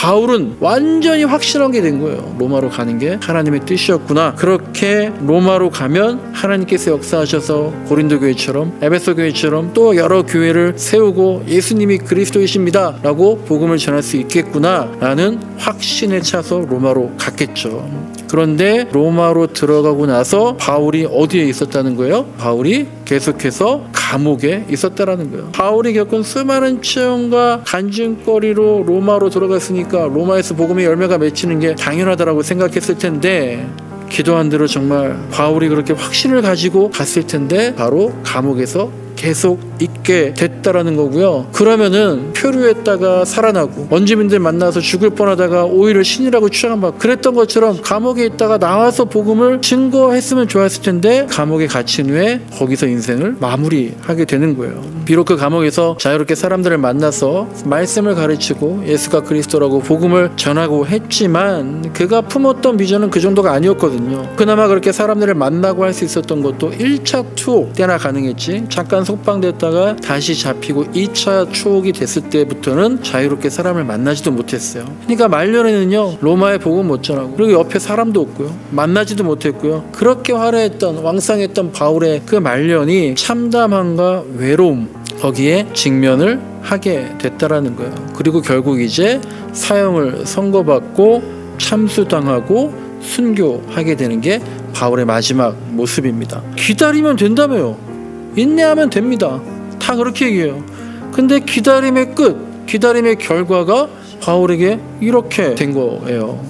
바울은 완전히 확실한 게 된 거예요. 로마로 가는 게 하나님의 뜻이었구나. 그렇게 로마로 가면 하나님께서 역사하셔서 고린도 교회처럼 에베소 교회처럼 또 여러 교회를 세우고 예수님이 그리스도이십니다 라고 복음을 전할 수 있겠구나 라는 확신에 차서 로마로 갔겠죠. 그런데 로마로 들어가고 나서 바울이 어디에 있었다는 거예요? 바울이 계속해서 감옥에 있었다라는 거예요. 바울이 겪은 수많은 체험과 간증거리로 로마로 들어갔으니까 로마에서 복음의 열매가 맺히는 게 당연하다라고 생각했을 텐데, 기도한 대로 정말 바울이 그렇게 확신을 가지고 갔을 텐데 바로 감옥에서 계속 있게 됐다라는 거고요. 그러면은 표류했다가 살아나고 원주민들 만나서 죽을 뻔하다가 오히려 신이라고 추앙받고 그랬던 것처럼 감옥에 있다가 나와서 복음을 증거했으면 좋았을 텐데 감옥에 갇힌 후에 거기서 인생을 마무리하게 되는 거예요. 비록 그 감옥에서 자유롭게 사람들을 만나서 말씀을 가르치고 예수가 그리스도라고 복음을 전하고 했지만 그가 품었던 비전은 그 정도가 아니었거든요. 그나마 그렇게 사람들을 만나고 할 수 있었던 것도 1차 투옥 때나 가능했지, 잠깐 속방됐다가 다시 잡히고 2차 추옥이 됐을 때부터는 자유롭게 사람을 만나지도 못했어요. 그러니까 말년에는요 로마에 복음 못 전하고 그리고 옆에 사람도 없고요 만나지도 못했고요. 그렇게 화려했던 왕성했던 바울의 그 말년이 참담함과 외로움, 거기에 직면을 하게 됐다라는 거예요. 그리고 결국 이제 사형을 선고받고 참수당하고 순교하게 되는 게 바울의 마지막 모습입니다. 기다리면 된다며요. 인내하면 됩니다. 다 그렇게 얘기해요. 근데 기다림의 끝, 기다림의 결과가 바울에게 이렇게 된 거예요.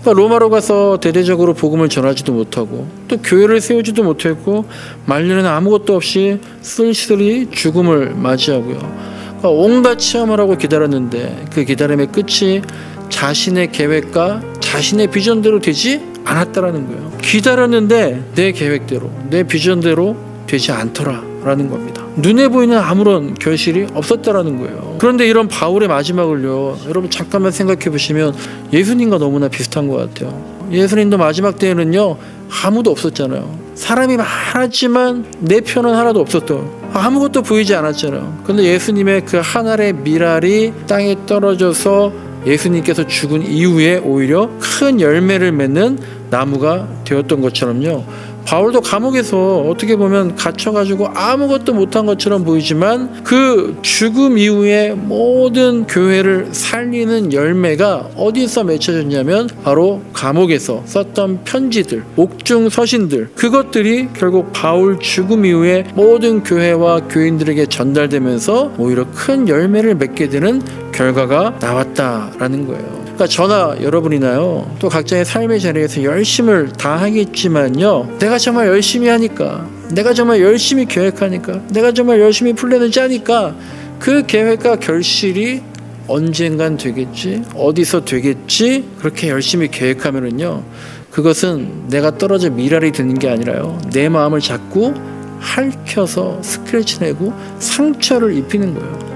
그러니까 로마로 가서 대대적으로 복음을 전하지도 못하고 또 교회를 세우지도 못했고 말년에는 아무것도 없이 쓸쓸히 죽음을 맞이하고요. 그러니까 온갖 체험을 하고 기다렸는데 그 기다림의 끝이 자신의 계획과 자신의 비전대로 되지 않았다라는 거예요. 기다렸는데 내 계획대로, 내 비전대로 되지 않더라라는 겁니다. 눈에 보이는 아무런 결실이 없었다라는 거예요. 그런데 이런 바울의 마지막을요, 여러분 잠깐만 생각해 보시면 예수님과 너무나 비슷한 것 같아요. 예수님도 마지막 때에는요 아무도 없었잖아요. 사람이 많았지만 내 편은 하나도 없었던, 아무것도 보이지 않았잖아요. 근데 예수님의 그 한 알의 밀알이 땅에 떨어져서 예수님께서 죽은 이후에 오히려 큰 열매를 맺는 나무가 되었던 것처럼요, 바울도 감옥에서 어떻게 보면 갇혀가지고 아무것도 못한 것처럼 보이지만 그 죽음 이후에 모든 교회를 살리는 열매가 어디서 맺혀졌냐면 바로 감옥에서 썼던 편지들, 옥중 서신들, 그것들이 결국 바울 죽음 이후에 모든 교회와 교인들에게 전달되면서 오히려 큰 열매를 맺게 되는 결과가 나왔다라는 거예요. 그러니까 저나 여러분이나요 또 각자의 삶의 자리에서 열심을 다하겠지만요, 내가 정말 열심히 하니까, 내가 정말 열심히 계획하니까, 내가 정말 열심히 플랜을 짜니까 그 계획과 결실이 언젠간 되겠지, 어디서 되겠지, 그렇게 열심히 계획하면은요 그것은 내가 떨어져 미랄이 되는 게 아니라요 내 마음을 자꾸 핥혀서 스크래치 내고 상처를 입히는 거예요.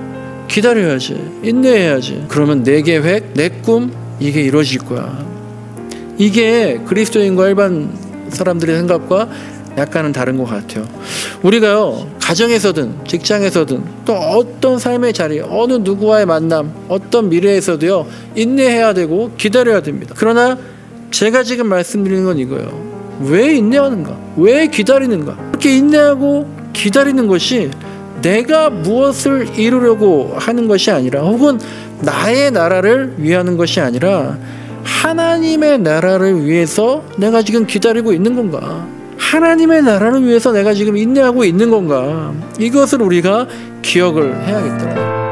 기다려야지, 인내해야지. 그러면 내 계획, 내 꿈, 이게 이루어질 거야. 이게 그리스도인과 일반 사람들의 생각과 약간은 다른 것 같아요. 우리가요 가정에서든 직장에서든 또 어떤 삶의 자리, 어느 누구와의 만남, 어떤 미래에서도요 인내해야 되고 기다려야 됩니다. 그러나 제가 지금 말씀드리는 건 이거예요. 왜 인내하는가? 왜 기다리는가? 이렇게 인내하고 기다리는 것이 내가 무엇을 이루려고 하는 것이 아니라, 혹은 나의 나라를 위하는 것이 아니라 하나님의 나라를 위해서 내가 지금 기다리고 있는 건가? 하나님의 나라를 위해서 내가 지금 인내하고 있는 건가? 이것을 우리가 기억을 해야겠더라.